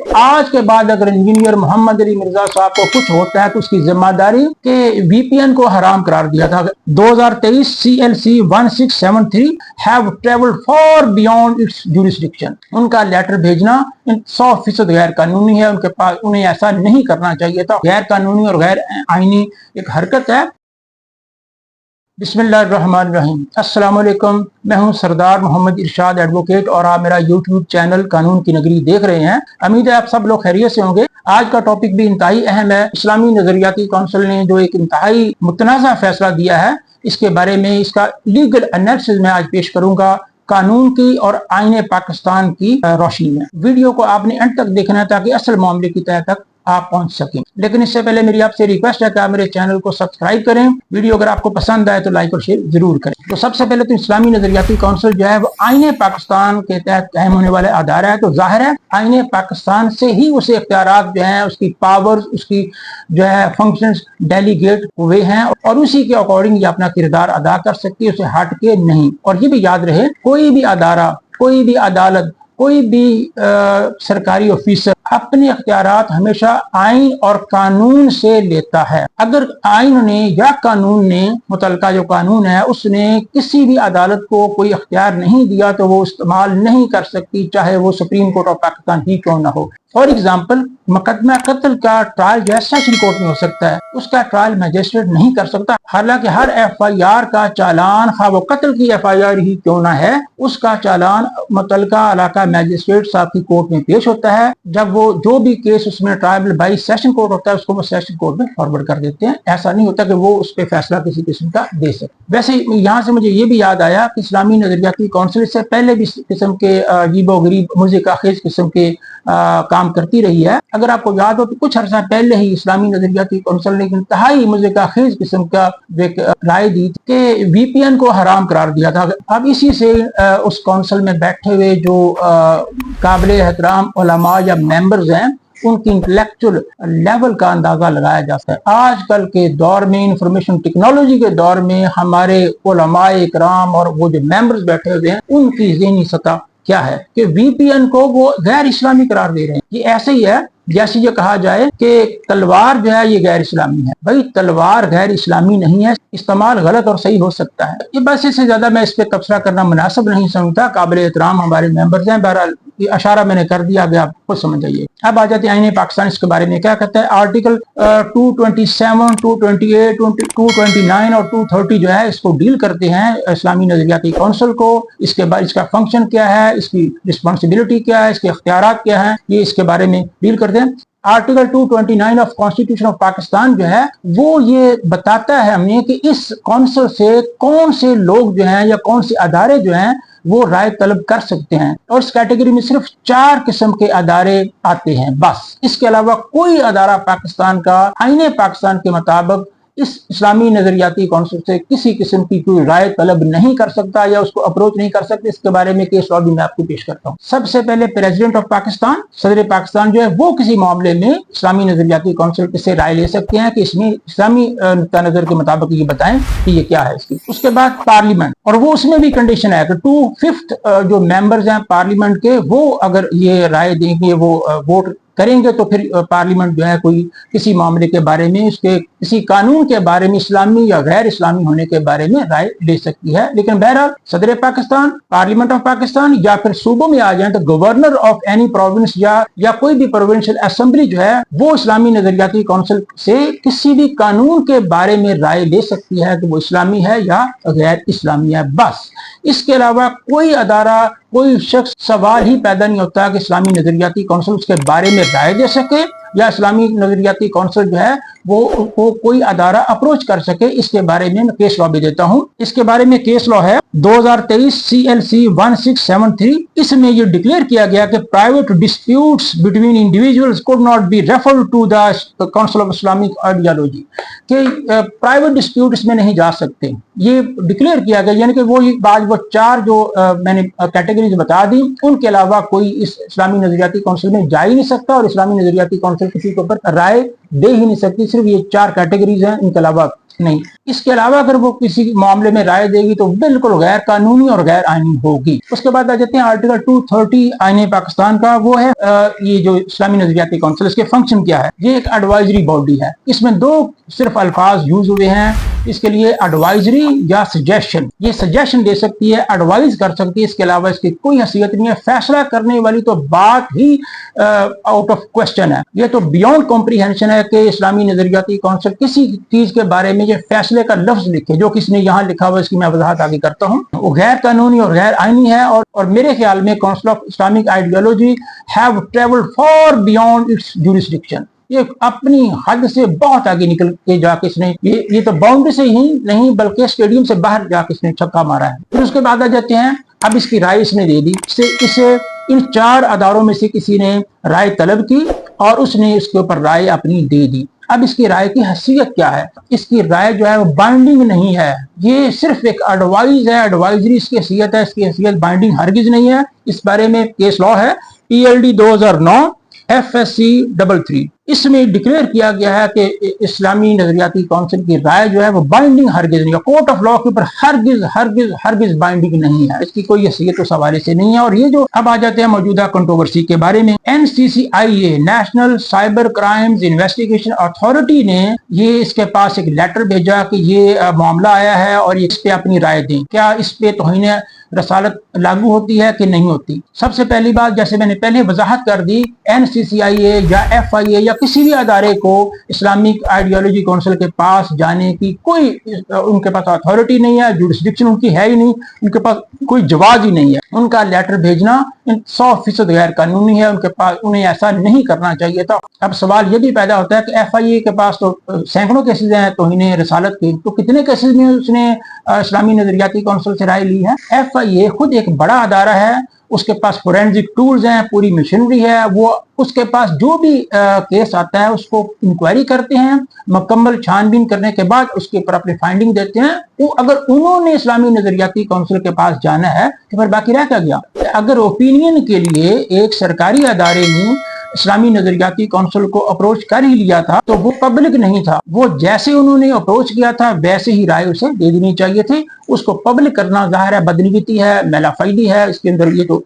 तो आज के बाद अगर इंजीनियर मोहम्मद अली मिर्जा साहब को कुछ होता है तो उसकी जिम्मेदारी के VPN को हराम करार दिया था। 2023 CLC 1673 have travelled for beyond it's jurisdiction. उनका लेटर भेजना 100% गैर कानूनी है। उनके पास उन्हें ऐसा नहीं करना चाहिए था। गैर कानूनी और गैर आईनी एक हरकत है। बिस्मिल्लाहिर्रहमानिर्रहीम। अस्सलाम वालेकुम। मैं हूं सरदार मोहम्मद इरशाद एडवोकेट और आप मेरा यूट्यूब चैनल कानून की नगरी देख रहे हैं। उम्मीद है आप सब लोग खैरियत से होंगे। आज का टॉपिक भी इंतहाई अहम है। इस्लामी नजरियाती काउंसिल ने जो एक इंतहाई मुतनाज़ा फैसला दिया है, इसके बारे में इसका लीगल एनालिसिस मैं आज पेश करूंगा कानून की और आईने पाकिस्तान की रोशनी में। वीडियो को आपने अंत तक देखना है ताकि असल मामले की तह तक आप पहुंच सकें। लेकिन इससे पहले मेरी आपसे रिक्वेस्ट है कि आप मेरे चैनल को सब्सक्राइब करें। वीडियो अगर आपको पसंद आए तो लाइक और शेयर जरूर करें। तो सबसे पहले तो इस्लामी नजरियाती काउंसिल जो है वो आईने पाकिस्तान के तहत कायम होने वाले अदारा है। तो जाहिर है आईने पाकिस्तान से ही उसे इख्तियारात जो है, उसकी पावर्स, उसकी जो है फंक्शंस डेलीगेट हुए हैं और उसी के अकॉर्डिंग ये अपना किरदार अदा कर सकती है, उसे हट के नहीं। और ये भी याद रहे, कोई भी अदारा, कोई भी अदालत, कोई भी सरकारी ऑफिसर अपने इख्तियारात हमेशा आइन और कानून से लेता है। अगर आइन ने या कानून ने, मुतलका जो कानून है, उसने किसी भी अदालत को कोई इख्तियार नहीं दिया तो वो इस्तेमाल नहीं कर सकती, चाहे वो सुप्रीम कोर्ट ऑफ पाकिस्तान ही क्यों ना हो। फॉर एग्जाम्पल, मुकदमा कत्ल का ट्रायल जो है सेशन कोर्ट में हो सकता है, उसका ट्रायल मजिस्ट्रेट नहीं कर सकता। हालांकि हर FIR का चालान, खा वो कत्ल की FIR ही क्यों ना है, उसका चालान मुतलका इलाका मजिस्ट्रेट साहब की कोर्ट में पेश होता है। जब वो जो भी केस उसमें ट्रायल बाई सेशन कोर्ट होता है, उसको वो सेशन कोर्ट में फॉरवर्ड कर देते हैं। ऐसा नहीं होता कि वो उस पर फैसला किसी किस्म का दे सके। वैसे यहाँ से मुझे ये भी याद आया कि इस्लामी नजरियाती काउंसिल से पहले भी इस किस्म के अजीबो गरीब मुज़िकाखेज किस्म के काम करती रही है। अगर आपको याद हो तो कुछ अर्सा पहले ही इस्लामी नजरियाती काउंसिल ने इंतहाई मुज़िकाखेज किस्म का एक राय दी कि VPN को हराम करार दिया था। अब इसी से उस काउंसिल में बैठे हुए जो काबिल एहतराम उलमा या मेंबर्स हैं, उनकी इंटेलेक्चुअल लेवल का अंदाजा लगाया जाता है। आजकल के दौर में, इंफॉर्मेशन टेक्नोलॉजी के दौर में, हमारे उलमाए इकराम और वो जो मेंबर्स बैठे हुए हैं, उनकी ज़हनी सतह क्या है कि VPN को वो गैर इस्लामी करार दे रहे हैं। ये ऐसे ही है जैसे ये कहा जाए कि तलवार जो है ये गैर इस्लामी है। भाई तलवार गैर इस्लामी नहीं है, इस्तेमाल गलत और सही हो सकता है। ये बस इससे ज्यादा मैं इस पे तबसरा करना मुनासिब नहीं समझता। काबिल एहतराम हमारे मेंबर्स हैं। बहरहाल ये इशारा मैंने कर दिया, अभी आप खुद समझ जाइए। अब आ जाते हैं आईने पाकिस्तान इसके बारे में क्या कहता है। आर्टिकल 227, 228, 229 और 230 जो है इसको डील करते हैं इस्लामी नजरियाती काउंसिल को। इसके बाद इसका फंक्शन क्या है, इसकी रिस्पॉन्सिबिलिटी क्या है, इसके इख्तियारात क्या है, ये इसके बारे में डील करते हैं। Article 229 of constitution of Pakistan जो है वो ये बताता है हमें कि इस काउंसिल से कौन से लोग जो हैं या कौन से अदारे जो हैं वो राय तलब कर सकते हैं। और इस कैटेगरी में सिर्फ 4 किस्म के अदारे आते हैं बस। इसके अलावा कोई अदारा पाकिस्तान का आईने पाकिस्तान के मुताबिक इस इस्लामी नजरियाती काउंसिल से किसी किस्म की कोई राय तलब नहीं कर सकता या उसको अप्रोच नहीं कर सकते। इसके बारे में केस लॉ भी मैं आपको पेश करता हूँ। सबसे पहले प्रेसिडेंट ऑफ पाकिस्तान, सदर पाकिस्तान जो है वो किसी मामले में इस्लामी नजरियाती काउंसिल से राय ले सकते हैं कि इसमें इस्लामी नुक्ता नजर के मुताबिक ये बताएं कि ये क्या है इसकी। उसके बाद पार्लियामेंट, और वो उसमें भी कंडीशन है कि 2/5 जो मेंबर्स हैं पार्लियामेंट के, वो अगर ये राय देंगे, वो वोट करेंगे तो फिर पार्लियामेंट जो है कोई किसी मामले के बारे में, उसके किसी कानून के बारे में इस्लामी या गैर इस्लामी होने के बारे में राय ले सकती है। लेकिन बहरहाल सदर पाकिस्तान, पार्लियामेंट ऑफ पाकिस्तान या फिर सूबों में आ जाए तो गवर्नर ऑफ एनी प्रोविंस या कोई भी प्रोविंशियल असेंबली जो है वो इस्लामी नजरियाती काउंसिल से किसी भी कानून के बारे में राय ले सकती है कि वो इस्लामी है या गैर इस्लामी है बस। इसके अलावा कोई अदारा, कोई शख्स सवाल ही पैदा नहीं होता कि इस्लामी नजरियाती काउंसिल उसके बारे में राय दे सके या इस्लामी नजरियाती काउंसिल जो है वो कोई अदारा अप्रोच कर सके। इसके बारे में मैं केस लॉ भी देता हूँ। इसके बारे में केस लॉ है 2023 CLC 1673। इसमें ये डिक्लेयर किया गया कि private disputes between individuals could not be referred to the council of Islamic ideology, कि प्राइवेट डिस्प्यूट इसमें नहीं जा सकते। ये डिक्लेयर किया गया, यानी कि वो 4 जो मैंने कैटेगरीज बता दी, उनके अलावा कोई इस इस्लामी नजरियाती काउंसिल में जा ही नहीं सकता और इस्लामी नजरियाती काउंसिल किसी के ऊपर राय दे ही नहीं सकती। सिर्फ ये 4 कैटेगरीज हैं, इनके अलावा नहीं। इसके अलावा अगर वो किसी मामले में राय देगी तो बिल्कुल गैर कानूनी और गैर आईनी होगी। उसके बाद आ जाते हैं आर्टिकल 230 आईन पाकिस्तान का। वो है ये जो इस्लामी नजरियाती काउंसिल, इसके फंक्शन क्या है? ये एक एडवाइजरी बॉडी है। इसमें दो सिर्फ अल्फाज यूज हुए हैं इसके लिए, एडवाइजरी या सजेशन। ये सजेशन दे सकती है, एडवाइज कर सकती है, इसके अलावा इसकी कोई हैसियत नहीं है। फैसला करने वाली तो बात ही आउट ऑफ क्वेश्चन है। ये तो बियॉन्ड कॉम्प्रीहेंशन है कि इस्लामी नजरियाती काउंसिल किसी चीज के बारे में ये फैसले का लफ्ज लिखे, जो किसने यहाँ लिखा हुआ इसकी मैं वजाहत आगे करता हूँ। वो गैर कानूनी और गैर आईनी है और मेरे ख्याल में council of Islamic ideology have travelled for beyond it's jurisdiction. ये अपनी हद से बहुत आगे निकल के जाके इसने ये तो बाउंड्री से ही नहीं बल्कि स्टेडियम से बाहर जाके इसने छक्का मारा है। फिर उसके बाद आ जाते हैं, अब इसकी राय इसने दे दी। इसे इन 4 अदारों में से किसी ने राय तलब की और उसने इसके ऊपर राय अपनी दे दी। अब इसकी राय की हैसियत क्या है? इसकी राय जो है वो बाइंडिंग नहीं है, ये सिर्फ एक एडवाइज है, एडवाइजरी इसकी हैसियत है। इसकी हैसियत बाइंडिंग हरगिज नहीं है। इस बारे में केस लॉ है PLD 2009 FSC 33। इसमें डिक्लेयर किया गया है कि इस्लामी नजरियाती काउंसिल की राय जो है वो बाइंडिंग हरगिज नहीं है। कोर्ट ऑफ लॉ के ऊपर हरगिज हरगिज हरगिज बाइंडिंग नहीं है, इसकी कोई हैसियत उस हवाले से नहीं है। और ये जो अब आ जाते हैं मौजूदा कंट्रोवर्सी के बारे में, NCCIA national cyber crimes investigation authority ने ये इसके पास एक लेटर भेजा कि ये मामला आया है और इस पे अपनी राय दें, क्या इस पे तौहीन रसालत लागू होती है कि नहीं होती। सबसे पहली बात, जैसे मैंने पहले वजाहत कर दी, NCCIA या FIA या किसी भी अदारे को इस्लामिक आइडियोलॉजी काउंसिल के पास जाने की कोई उनके पास अथॉरिटी नहीं है, जुरिस्डिक्शन उनकी है ही नहीं, उनके पास कोई जवाब ही नहीं है। उनका लेटर भेजना 100% गैर कानूनी है, उनके पास उन्हें ऐसा नहीं करना चाहिए था। अब सवाल ये भी पैदा होता है कि FIA के पास तो सैकड़ों केसेज हैं तौहीन रसालत के, तो कितने केसेज में उसने इस्लामी नजरियाती काउंसिल से राय ली है? FIA खुद एक बड़ा अदारा है, उसके पास फोरेंसिक टूल्स हैं, पूरी मशीनरी है, वो उसके पास जो भी केस आता है उसको इंक्वायरी करते हैं, मुकम्मल छानबीन करने के बाद उसके ऊपर अपनी फाइंडिंग देते हैं। वो अगर उन्होंने इस्लामी नजरियाती काउंसिल के पास जाना है तो फिर बाकी रह क्या गया? अगर ओपिनियन के लिए एक सरकारी अदारे ने इस्लामी नजरियाती काउंसिल को अप्रोच कर ही लिया था तो वो पब्लिक नहीं था, वो जैसे उन्होंने अप्रोच किया था वैसे ही राय उसे दे देनी चाहिए थी। उसको पब्लिक करना जाहिर है बदनीयती है, मेलाफाइदी है, इसके अंदर ये तो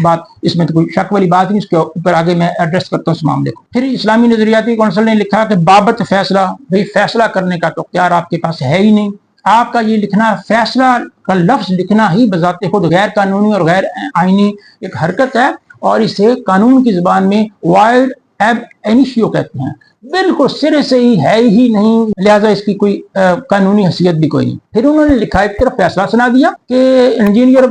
बात, इसमें तो कोई शक वाली बात नहीं। इसके ऊपर आगे मैं एड्रेस करता हूँ इस मामले को। फिर इस्लामी नजरियाती काउंसिल ने लिखा कि बाबत फैसला, भाई फैसला करने का तो इख्तियार आपके पास है ही नहीं। आपका ये लिखना, फैसला का लफ्ज लिखना ही बजाते खुद गैर कानूनी और गैर आईनी एक हरकत है और इसे कानून की जुबान में वाइड एब इनिशियो कहते हैं। बिल्कुल सिरे से ही है ही नहीं, लिहाजा इसकी कोई कानूनी हैसियत भी कोई नहीं। फिर उन्होंने लिखा, एक तरफ फैसला सुना दिया कि इंजीनियर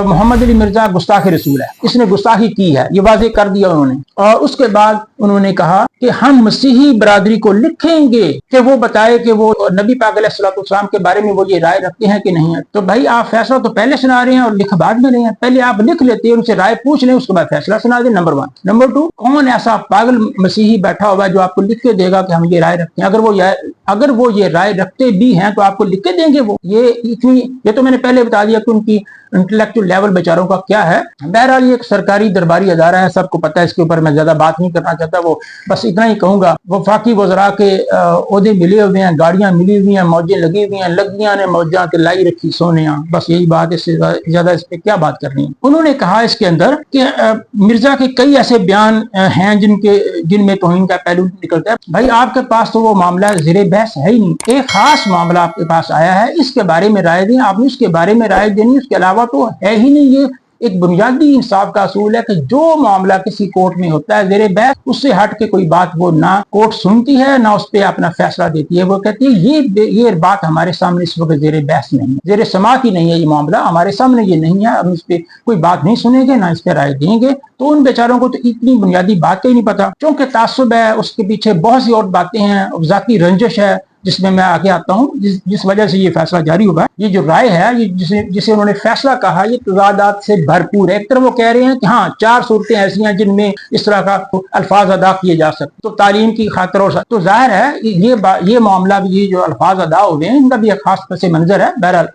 मोहम्मद अली मिर्जा गुस्ताख रसूल है, इसने गुस्ताखी की है, ये वाजे कर दिया उन्होंने। और उसके बाद उन्होंने कहा कि हम मसीही बरादरी को लिखेंगे कि वो बताए कि वो नबी पाक अलैहिस्सलाम के बारे में वो ये राय रखते हैं कि नहीं है। तो भाई आप फैसला तो पहले सुना रहे हैं और लिख बाद में रहे हैं, पहले आप लिख लेते हैं, उनसे राय पूछ लें, उसके बाद फैसला सुना दें, नंबर 1। नंबर 2, कौन ऐसा पागल मसीही बैठा हुआ है जो आपको लिख के देगा कि हम ये राय रखते हैं? अगर वो ये राय रखते भी हैं तो आपको लिख के देंगे वो? ये तो मैंने पहले बता दिया कि उनकी इंटेलेक्चुअल लेवल बेचारों का क्या है। बहरहाल ये एक सरकारी दरबारी अदारा है, सबको पता है, इसके ऊपर मैं ज्यादा बात नहीं करना चाहता। वो बस इतना ही कहूंगा, वफाकी वज़रा के ओहदे मिले हुए हैं, गाड़ियां मिली हुई हैं, मौजें लगी हुई हैं, लगियां ने मौजा के लाई रखी सोने, बस यही बात, इससे ज्यादा इस पे क्या बात करनी है। उन्होंने कहा इसके अंदर कि मिर्जा के कई ऐसे बयान हैं जिनमें तौहीन का पहलू निकलता है। भाई आपके पास तो वो मामला ज़ेरे बहस है ही नहीं, एक खास मामला आपके पास आया है, इसके बारे में राय दें, आपने उसके बारे में राय देनी, उसके अलावा तो है ही नहीं। ये एक बुनियादी इंसाफ का असूल है कि जो मामला किसी कोर्ट में होता है ज़ेरे बहस, उससे हट के कोई बात वो ना कोर्ट सुनती है ना उस पर अपना फैसला देती है। वो कहती है ये बात हमारे सामने इस वक्त ज़ेरे बहस नहीं है, ज़ेरे समाअत ही नहीं है, ये मामला हमारे सामने ये नहीं है, हम इस पर कोई बात नहीं सुनेंगे ना इस पर राय देंगे। तो उन बेचारों को तो इतनी बुनियादी बात ही नहीं पता, क्योंकि तासुब है, उसके पीछे बहुत सी और बातें हैं, ज़ाती रंजिश है, जिसमें मैं आगे आता हूँ, जिस वजह से ये फैसला जारी हुआ। ये जो राय है, ये जिसे उन्होंने फैसला कहा, ये तजादात से भरपूर है। एक तरफ वो कह रहे हैं कि हाँ 4 सूरतें ऐसी हैं जिनमें इस तरह का अल्फाज अदा किए जा सकते, तो तालीम की खातिर और तो जाहिर है ये मामला भी, ये जो अल्फाज अदा हुए हैं, इनका भी एक खास पस मंजर है। बहरहाल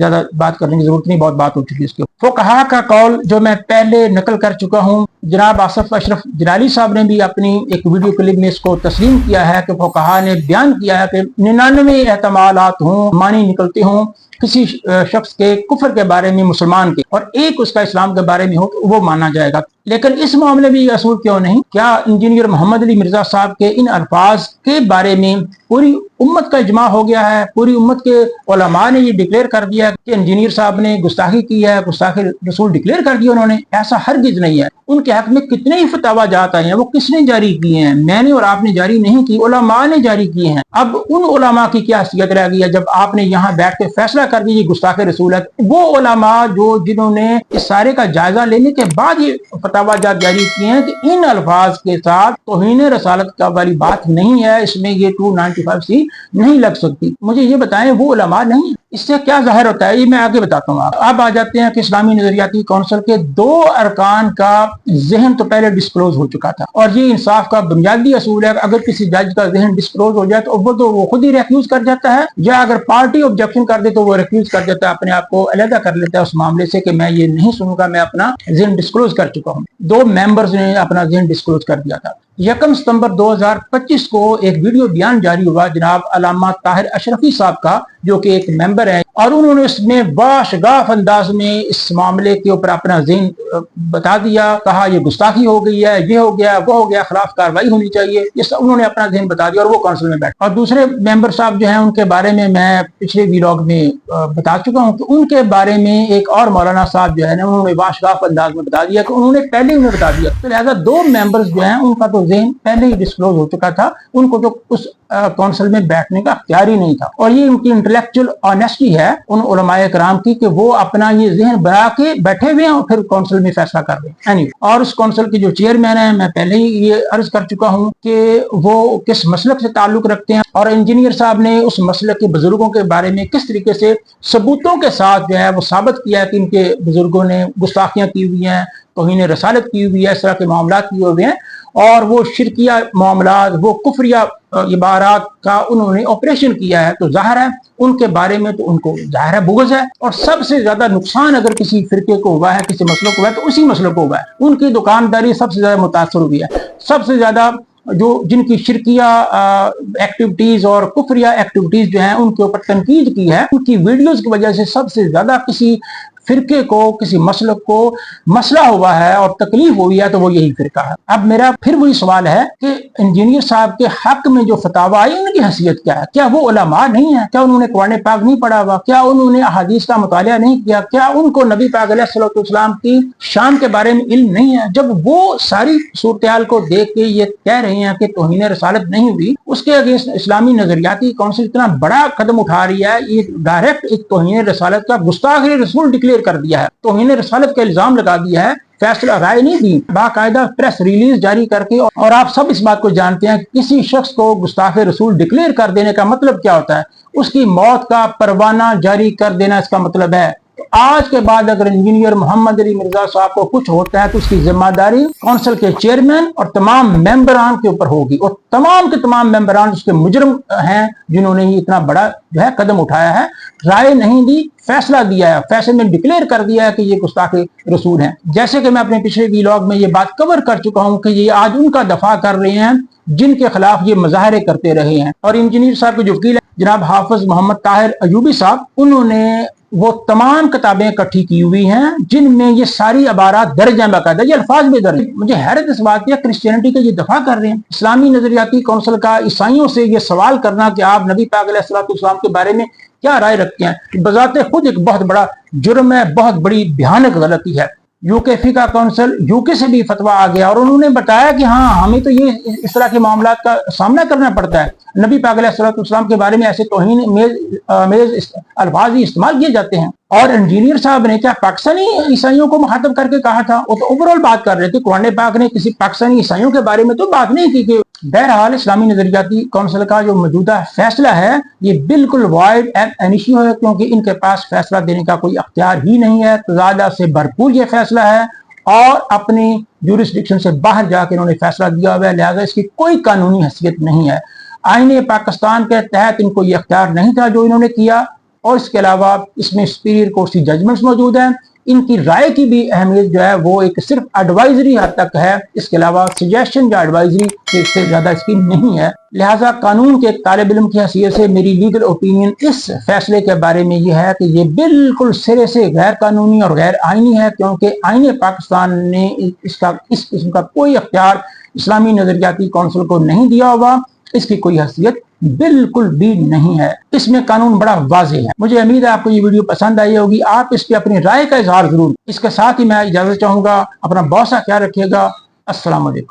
ज्यादा बात करने की जरूरत नहीं, बहुत बात हो चुकी है इसके। फुकहा का कौल जो मैं पहले नकल कर चुका हूँ, जनाब आसिफ अशरफ जलाली साहब ने भी अपनी एक वीडियो क्लिप में इसको तस्लीम किया है कि फुकहा ने बयान किया है कि 99 एहतमालात हों, मानी निकलते हों किसी शख्स के कुफर के बारे में, मुसलमान के, और एक उसका इस्लाम के बारे में हो तो वो माना जाएगा। लेकिन इस मामले में ये असूल क्यों नहीं? क्या इंजीनियर मोहम्मद अली मिर्जा साहब के इन अल्फाज के बारे में पूरी उम्मत का इजमा हो गया है? पूरी उम्मत के उलमा ने ये डिक्लेयर कर दिया कि इंजीनियर साहब ने गुस्ताखी की है, गुस्ताखी रसूल डिक्लेयर कर दिया उन्होंने? ऐसा हरगिज नहीं है। उनके हक में कितने ही फतवा जात आए हैं, वो किसने जारी किए हैं? मैंने और आपने जारी नहीं की, उलमा ने जारी किए हैं। अब उन उलमा की क्या हैसियत रह गई है जब आपने यहाँ बैठ के फैसला कर दीजिए गुस्ताखे रसूल है? वो उलमा जो जिन्होंने इस सारे का जायजा लेने के बाद ये फतवा जारी किए हैं कि इन अल्फाज के साथ तौहीन रसालत का वाली बात नहीं है, इसमें ये 295C नहीं लग सकती। मुझे ये बताएं वो उलमा नहीं, इससे क्या जाहिर होता है? ये मैं आगे बताता हूँ। अब आ जाते हैं कि इस्लामी नजरियाती कौंसिल के 2 अरकान का जहन तो पहले डिस्क्लोज हो चुका था, और ये इंसाफ का बुनियादी असूल है। अगर किसी जज का जहन डिस्क्लोज हो जाए तो वो खुद ही रिफ्यूज कर जाता है, या अगर पार्टी ऑब्जेक्शन कर दे तो वो रिफ्यूज कर देता है, अपने आप को अलहदा कर लेता है उस मामले से कि मैं ये नहीं सुनूंगा, मैं अपना जहन डिस्क्लोज कर चुका हूँ। 2 मेंबर्स ने अपना जहन डिस्क्लोज कर दिया था। 1 सितंबर 2025 को एक वीडियो बयान जारी हुआ जनाब अल्लामा ताहिर अशरफी साहब का, जो कि एक मेंबर है, और उन्होंने उसमें बाशगाफ अंदाज में इस मामले के ऊपर अपना ज़हन बता दिया। कहा ये गुस्ताखी हो गई है, ये हो गया, वो हो गया, खिलाफ कार्रवाई होनी चाहिए, ये सब उन्होंने अपना ज़हन बता दिया, और वो काउंसिल में बैठे। और दूसरे मेंबर साहब जो हैं उनके बारे में मैं पिछले व्लॉग में बता चुका हूँ कि उनके बारे में एक और मौलाना साहब जो है ना, उन्होंने बाशगाफ अंदाज में बता दिया कि उन्होंने पहले ही बता दिया। तो लिहाजा 2 मेंबर्स जो हैं उनका तो ज़हन पहले ही डिस्क्लोज हो चुका था, उनको तो उस काउंसिल में बैठने का अख्तियार ही नहीं था। और ये उनकी इंटेलेक्चुअल ऑनेस्टी है उन उलमाए कराम की कि वो अपना ये जहन बना के बैठे हुए हैं और फिर काउंसिल में फैसला कर रहे हैं। और उस काउंसिल के जो चेयरमैन है, मैं पहले ही ये अर्ज कर चुका हूँ कि वो किस मसलक से ताल्लुक रखते हैं, और इंजीनियर साहब ने उस मसलक के बुजुर्गों के बारे में किस तरीके से सबूतों के साथ जो है वो साबित किया है कि इनके बुजुर्गों ने गुस्ताखियां की हुई हैं, तौहीन रसालत की हुई है, इस तरह के मामला किए हुए हैं, और वो शिरकिया मामलात, वो कुफरिया इबारात का उन्होंने ऑपरेशन किया है। तो जाहिर है उनके बारे में तो उनको जाहिर है बुग़्ज़ है, और सबसे ज्यादा नुकसान अगर किसी फिरके को हुआ है, किसी मसले को हुआ है, तो उसी मसले को हुआ है। उनकी दुकानदारी सबसे ज्यादा मुतासर हुई है। सबसे ज्यादा जो जिनकी शिरकिया एक्टिविटीज और कुफरिया एक्टिविटीज जो हैं उनके ऊपर तनकीद की है, उनकी वीडियोस की वजह से सबसे ज्यादा किसी फिरके को, किसी मसलक को मसला हुआ है और तकलीफ हुई है, तो वो यही फिरका है। अब मेरा फिर वही सवाल है कि इंजीनियर साहब के हक में जो फतावा आई उनकी हैसियत क्या है? क्या वो उलमा नहीं है? क्या उन्होंने कुरान पाक नहीं पढ़ा हुआ? क्या उन्होंने अहादीस का मुतालिया नहीं किया? क्या उनको नबी पाक अलैहिस्सलाम की शान के बारे में इल्म नहीं है? जब वो सारी सूरत को देख के ये कह रहे हैं कि तौहीन रसालत नहीं हुई, उसके अगेंस्ट इस्लामी नजरियाती कौंसिल इतना बड़ा कदम उठा रही है, ये डायरेक्ट एक तौहीन रसालत का गुस्ताखी रसूल डिक्लेयर कर दिया है, तौहीन रसालत का इल्जाम लगा दिया है, फैसला राय नहीं दी, बाकायदा प्रेस रिलीज जारी करके। और आप सब इस बात को जानते हैं, किसी शख्स को गुस्ताखे रसूल डिक्लेयर कर देने का मतलब क्या होता है? उसकी मौत का परवाना जारी कर देना इसका मतलब है। तो आज के बाद अगर इंजीनियर मोहम्मद अली मिर्जा साहब को कुछ होता है तो उसकी जिम्मेदारी काउंसिल के चेयरमैन और तमाम मेंबरान के ऊपर होगी, और तमाम के तमाम मेंबरान उसके मुजरम हैं जिन्होंने ये इतना बड़ा जो है कदम उठाया है, राय नहीं दी, फैसला दिया है, फैसले में डिक्लेयर कर दिया है कि ये गुस्ताखे रसूल हैं। जैसे कि मैं अपने पिछले व्लॉग में ये बात कवर कर चुका हूं कि ये आज उनका दफा कर रहे हैं जिनके खिलाफ ये मुजाहरे करते रहे हैं। और इंजीनियर साहब के जो वकील है जनाब हाफिज मोहम्मद ताहिर अयूबी साहब, उन्होंने वो तमाम किताबें इकट्ठी की हुई हैं जिनमें ये सारी अबारात दर्ज हैं, बाकायदा ये अल्फाज में दर्ज। मुझे हैरत इस बात की, क्रिश्चियनिटी का ये दफा कर रहे हैं। इस्लामी नजरियाती कौंसिल का ईसाइयों से ये सवाल करना कि आप नबी पाक अलैहिस्सलाम के बारे में क्या राय रखते हैं, बजाते खुद एक बहुत बड़ा जुर्म है, बहुत बड़ी भयानक गलती है। यूके फिका काउंसिल यूके से भी फतवा आ गया और उन्होंने बताया कि हाँ, हमें तो ये इस तरह के मामला का सामना करना पड़ता है, नबी पाक अलैहिस्सलाम के बारे में ऐसे तौहीन मेज अल्फाज ही इस्तेमाल किए जाते हैं। और इंजीनियर साहब ने क्या पाकिस्तानी ईसाइयों को मुखातब करके कहा था? वो तो ओवरऑल बात कर रहे थे, कुरान पाक ने किसी पाकिस्तानी ईसाइयों के बारे में तो बात नहीं की। कि बहरहाल इस्लामी नजरियाती कौंसिल का जो मौजूदा फैसला है ये बिल्कुल वाइड एंड एनिशियो है, क्योंकि इनके पास फैसला देने का कोई अख्तियार ही नहीं है। तजादा से भरपूर ये फैसला है और अपनी ज्यूरिसडिक्शन से बाहर जाकर इन्होंने फैसला दिया हुआ है, लिहाजा इसकी कोई कानूनी हैसियत नहीं है। आईने पाकिस्तान के तहत इनको ये अख्तियार नहीं था जो इन्होंने किया, اور इसके अलावा इसमें सुपीरियर कोर्ट की जजमेंट्स मौजूद हैं। इनकी राय की भी अहमियत जो है वो एक सिर्फ एडवाइजरी हद तक है, इसके अलावा सजेशन या एडवाइजरी से ज्यादा इसकी नहीं है। लिहाजा कानून के एक तालिब इल्म की हैसियत से मेरी लीगल ओपिनियन इस फैसले के बारे में यह है कि ये बिल्कुल सिरे से गैर कानूनी और गैर आईनी है, क्योंकि आईन पाकिस्तान ने इसका इस किस्म का कोई अख्तियार इस्लामी नजरियाती कौंसिल को नहीं दिया हुआ, इसकी कोई हैसियत बिल्कुल भी नहीं है। इसमें कानून बड़ा वाज़ेह है। मुझे उम्मीद है आपको ये वीडियो पसंद आई होगी। आप इस पे अपनी राय का इजहार जरूर। इसके साथ ही मैं इजाजत चाहूंगा। अपना बहुत सा ख्याल रखिएगा। अस्सलाम वालेकुम।